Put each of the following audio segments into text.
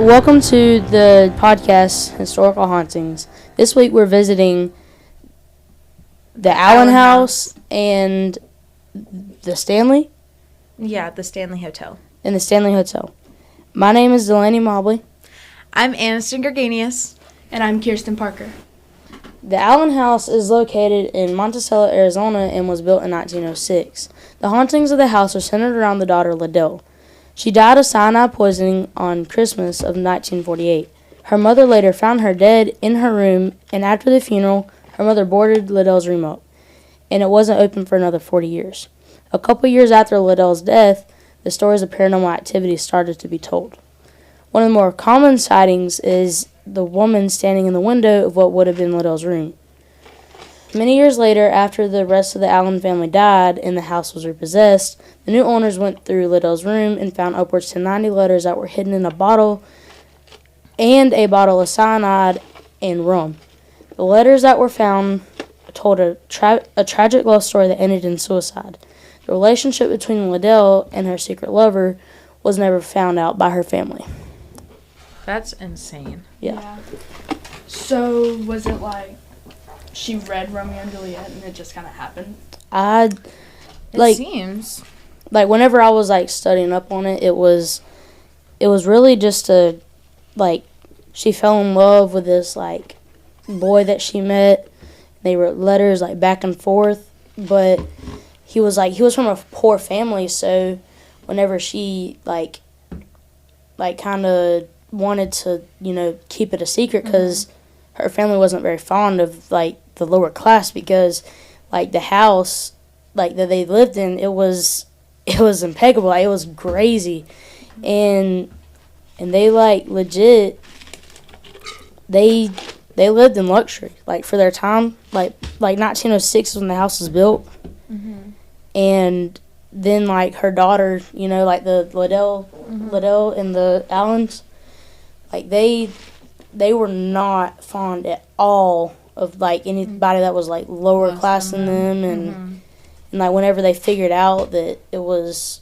Welcome to the podcast, Historical Hauntings. This week we're visiting the Allen House and the Stanley. Yeah, the Stanley Hotel. And the Stanley Hotel. My name is Delaney Mobley. I'm Aniston Gerganius. And I'm Kirsten Parker. The Allen House is located in Monticello, Arizona, and was built in 1906. The hauntings of the house are centered around the daughter, Liddell. She died of cyanide poisoning on Christmas of 1948. Her mother later found her dead in her room, and after the funeral, her mother boarded Liddell's room up, and it wasn't open for another 40 years. A couple years after Liddell's death, the stories of paranormal activity started to be told. One of the more common sightings is the woman standing in the window of what would have been Liddell's room. Many years later, after the rest of the Allen family died and the house was repossessed, the new owners went through Liddell's room and found upwards to 90 letters that were hidden in a bottle and a bottle of cyanide and rum. The letters that were found told a tragic love story that ended in suicide. The relationship between Liddell and her secret lover was never found out by her family. That's insane. Yeah. So, was it like she read Romeo and Juliet and it just kind of happened? It seems. Like, whenever I was, studying up on it, it was really just she fell in love with this, boy that she met. They wrote letters, back and forth, but he was from a poor family, so whenever she, kind of wanted to, keep it a secret, because her family wasn't very fond of, the lower class, because, the house, that they lived in, it was impeccable. It was crazy. And they, legit, they lived in luxury, for their time. 1906 when the house was built. Mm-hmm. And then, her daughter, the Liddell and the Allens, they were not fond at all of, anybody that was, lower class than them. And, and, whenever they figured out that it was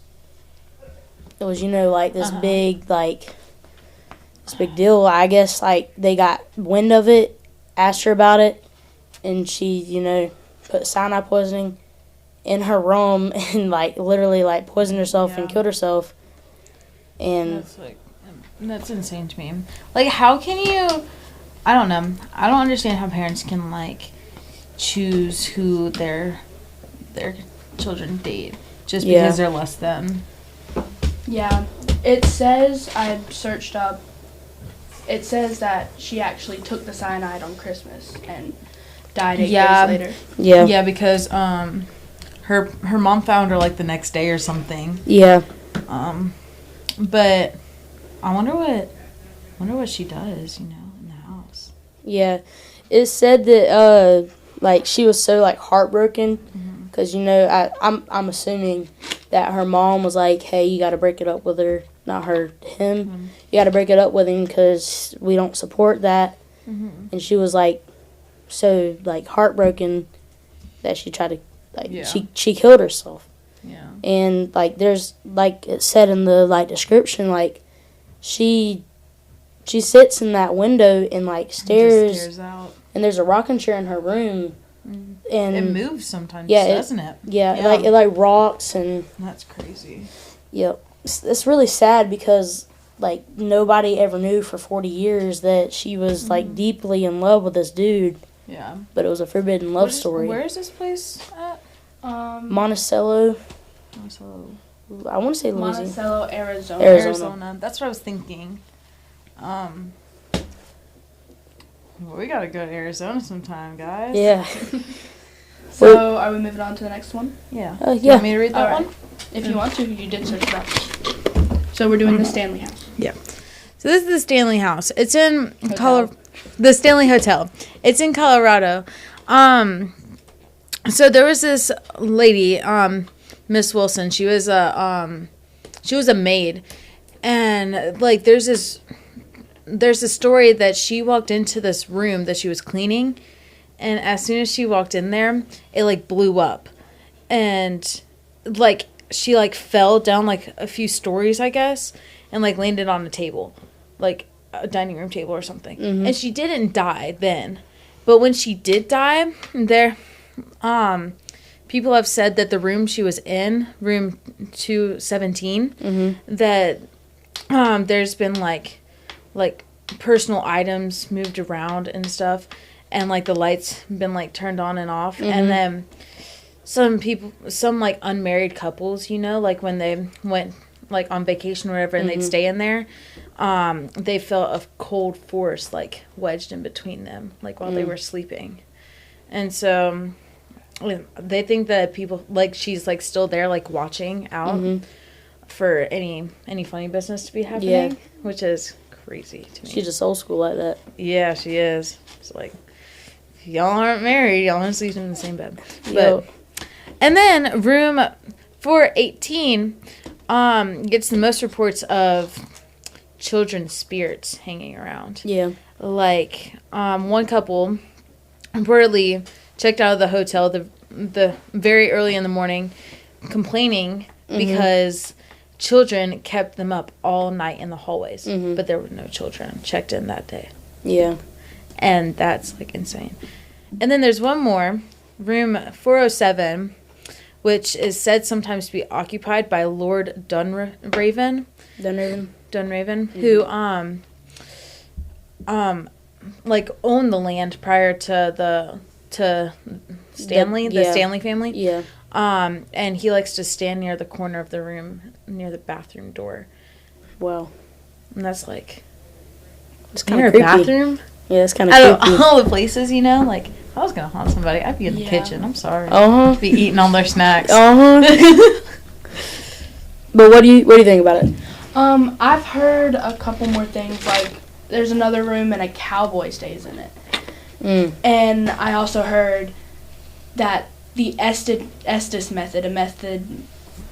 this big, this big deal, I guess, they got wind of it, asked her about it, and she, put cyanide poisoning in her rum and, literally, poisoned herself and killed herself. And that's insane to me. How can you... I don't know. I don't understand how parents can, choose who their children date just because they're less than. Yeah. It says, I searched up, it says that she actually took the cyanide on Christmas and died 8 days later. Yeah. Yeah, because her mom found her the next day or something. Yeah. But I wonder what she does, in the house. Yeah. It said that she was so heartbroken because I'm assuming that her mom was like, hey, you got to break it up with her, not her, him. You got to break it up with him because we don't support that. And she was so heartbroken that she tried to she killed herself. Yeah. And there's it said in the description, she sits in that window and stares out. And there's a rocking chair in her room. And it moves sometimes, doesn't it? Yeah, it rocks and that's crazy. Yep. It's really sad because nobody ever knew for 40 years that she was deeply in love with this dude. Yeah. But it was a forbidden love story. Where is this place at? Monticello. I want to say Louisiana. Monticello, Arizona. That's what I was thinking. Well, we gotta go to Arizona sometime, guys. Yeah. So, are we moving on to the next one? Yeah. Yeah. Do you want me to read that one? If you want to, you did search it up. So, we're doing the Stanley House. Yeah. So, this is the Stanley House. It's in Colorado. The Stanley Hotel. It's in Colorado. So, there was this lady, Miss Wilson. She was a maid. And, there's a story that she walked into this room that she was cleaning, and as soon as she walked in there, it blew up, and she fell down a few stories, I guess, and landed on a table, a dining room table or something. Mhm. And she didn't die then. But when she did die, people have said that the room she was in, room 217, that there's been like personal items moved around and stuff, and like the lights been like turned on and off, and then some like unmarried couples, you know, like when they went like on vacation or whatever, and they'd stay in there, they felt a cold force like wedged in between them, like while they were sleeping, and so they think that people like she's like still there, like watching out for any funny business to be happening, which is crazy to me. She's just old school like that. Yeah, she is. It's like, if y'all aren't married, y'all aren't sleeping in the same bed. Yo. And then room 418 gets the most reports of children's spirits hanging around. Yeah. Like, one couple reportedly checked out of the hotel the very early in the morning, complaining because children kept them up all night in the hallways, but there were no children checked in that day. Yeah. And that's like insane. And then there's one more, room 407, which is said sometimes to be occupied by Lord Dunraven, who like owned the land prior to Stanley, the Stanley family. Yeah. And he likes to stand near the corner of the room, near the bathroom door. Wow. And that's like, It's near kind a of creepy. bathroom? Yeah, it's kind of Out creepy. of all the places, you know, like, if I was going to haunt somebody, I'd be in the kitchen. I'm sorry. Uh-huh. Be eating all their snacks. Uh-huh. But what do you think about it? I've heard a couple more things, like there's another room and a cowboy stays in it. And I also heard that the Estes method, a method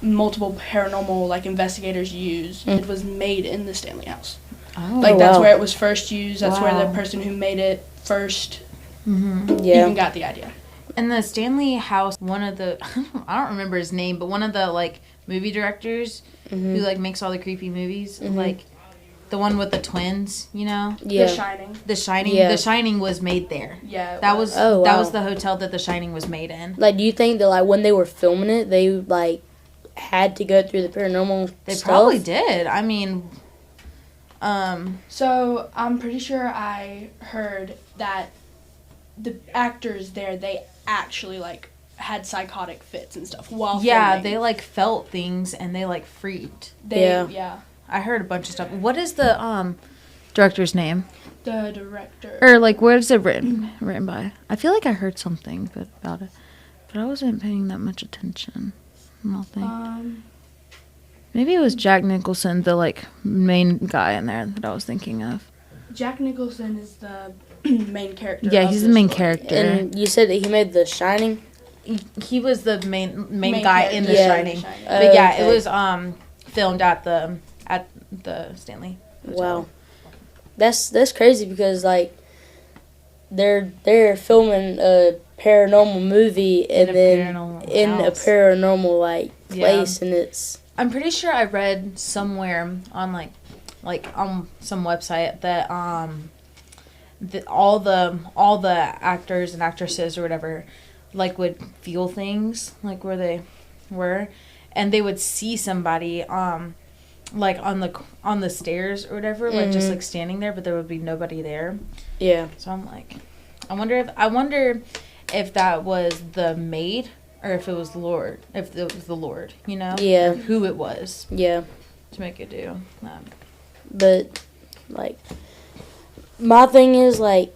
multiple paranormal like investigators use, it was made in the Stanley house. Oh, Like that's wow. where it was first used. That's where Wow. the person who made it first Yeah. even got the idea. And the Stanley house, one of the, I don't remember his name, but one of the, like, movie directors who, like, makes all the creepy movies, like, the one with the twins, you know? Yeah. The Shining. The Shining. Yeah. The Shining was made there. Yeah. it That was Oh, that wow. was the hotel that The Shining was made in. Like, do you think that, like, when they were filming it, they, like, had to go through the paranormal They stuff? probably did. I mean, So I'm pretty sure I heard that the actors there, they actually like had psychotic fits and stuff while yeah, filming. they, like, felt things and they, like, freaked. Yeah. I heard a bunch of stuff. What is the director's name? The director. Or, like, where is it written by? I feel like I heard something about it, but I wasn't paying that much attention. I don't think. Maybe it was Jack Nicholson, the, like, main guy in there that I was thinking of. Jack Nicholson is the main character. Yeah, of he's the the main story. character. And you said that he made The Shining? He was the main Main guy character. in The Yeah. Shining. Shining. But yeah, Okay. it was filmed at the Stanley Hotel. Wow. That's crazy because, like, they're filming a paranormal movie and In a then paranormal in a house. paranormal, like, place, and it's... I'm pretty sure I read somewhere on like on some website that all the actors and actresses or whatever like would feel things like where they were, and they would see somebody like on the stairs or whatever, like just like standing there, but there would be nobody there. Yeah. So I'm like, I wonder if that was the maid or if it was the Lord, you know? Yeah. Who it was Yeah. to make it do that. But, like, my thing is, like,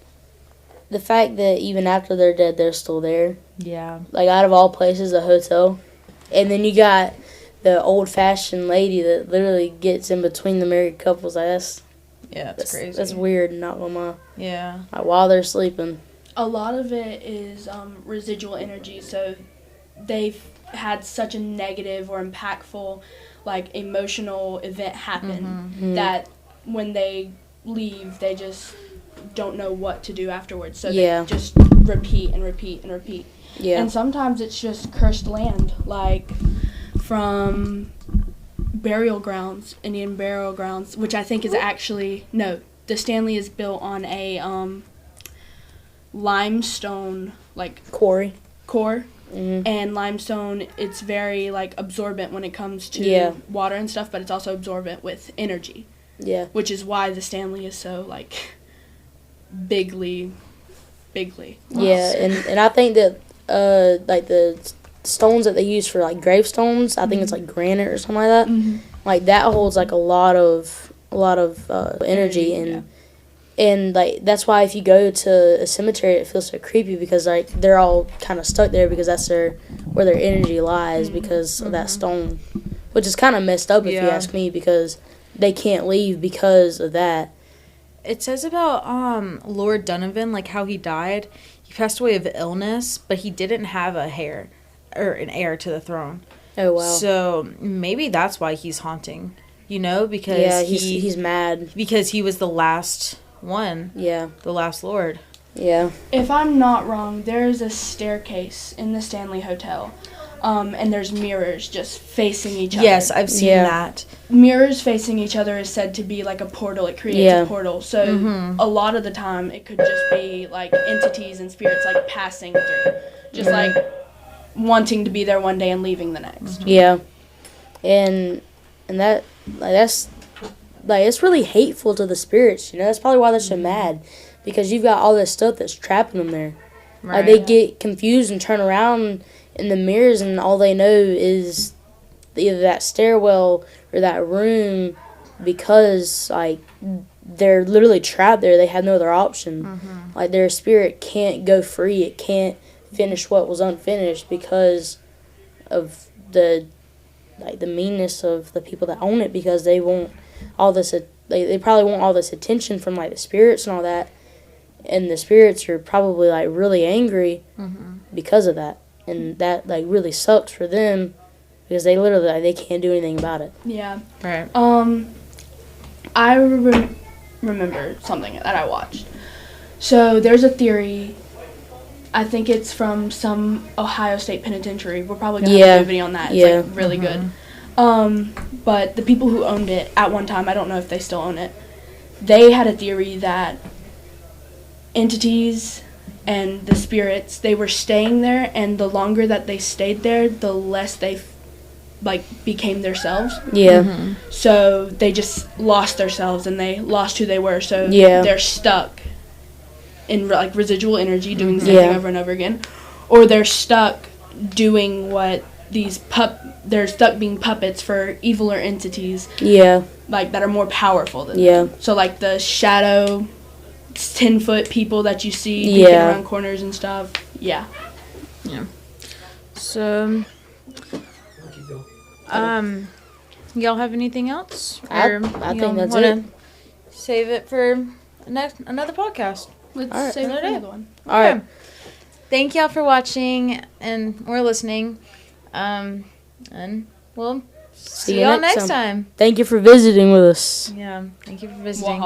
the fact that even after they're dead, they're still there. Yeah. Like, out of all places, a hotel. And then you got the old-fashioned lady that literally gets in between the married couples. Like, That's crazy. That's weird, not gonna lie. Yeah. Like, while they're sleeping. A lot of it is residual energy, so they've had such a negative or impactful, like, emotional event happen that when they leave, they just don't know what to do afterwards. So Yeah. they just repeat and repeat and repeat. Yeah. And sometimes it's just cursed land, like from burial grounds, Indian burial grounds, which I think is actually, no, the Stanley is built on a limestone Quarry. core. Mm-hmm. And limestone, it's very absorbent when it comes to water and stuff, but it's also absorbent with energy. Yeah. Which is why the Stanley is so bigly. Yeah, and I think that the stones that they use for gravestones, I think it's granite or something like that. Mm-hmm. That holds a lot of energy and that's why if you go to a cemetery it feels so creepy because they're all kind of stuck there because that's where their energy lies because of that stone, which is kind of messed up if you ask me because they can't leave because of that. It says about Lord Donovan, how he died. He passed away of illness, but he didn't have an heir to the throne. Oh wow! So maybe that's why he's haunting, because he's mad because he was the last one. Yeah, the last lord. Yeah. If I'm not wrong, there is a staircase in the Stanley Hotel, and there's mirrors just facing each other. Yes, I've seen that. Mirrors facing each other is said to be a portal. It creates a portal. So a lot of the time, it could just be entities and spirits passing through, just wanting to be there one day and leaving the next. Yeah, and that that's it's really hateful to the spirits. That's probably why they're so mad, because you've got all this stuff that's trapping them there. Right. They get confused and turn around in the mirrors, and all they know is either that stairwell or that room, because they're literally trapped there. They have no other option. Their spirit can't go free. It can't finish what was unfinished because of the meanness of the people that own it, because they want all this. They probably want all this attention from the spirits and all that, and the spirits are probably really angry because of that, and that really sucks for them because they literally they can't do anything about it. Yeah. Right. I remember something that I watched. So there's a theory. I think it's from some Ohio State penitentiary. We're probably going to have a video on that. It's really good. But the people who owned it at one time, I don't know if they still own it, they had a theory that entities and the spirits, they were staying there, and the longer that they stayed there, the less they became themselves. Yeah. So they just lost themselves and they lost who they were. So they're stuck in residual energy, doing the same thing over and over again, or they're stuck doing what they're stuck being puppets for eviler entities. Yeah. That are more powerful than them. So the shadow 10-foot people that you see peeking around corners and stuff. Yeah. So y'all have anything else? I think that's it. Save it for another podcast. Let's save it for another one. All right. Thank y'all for watching or listening. And we'll see y'all next time. Thank you for visiting with us. Yeah, thank you for visiting.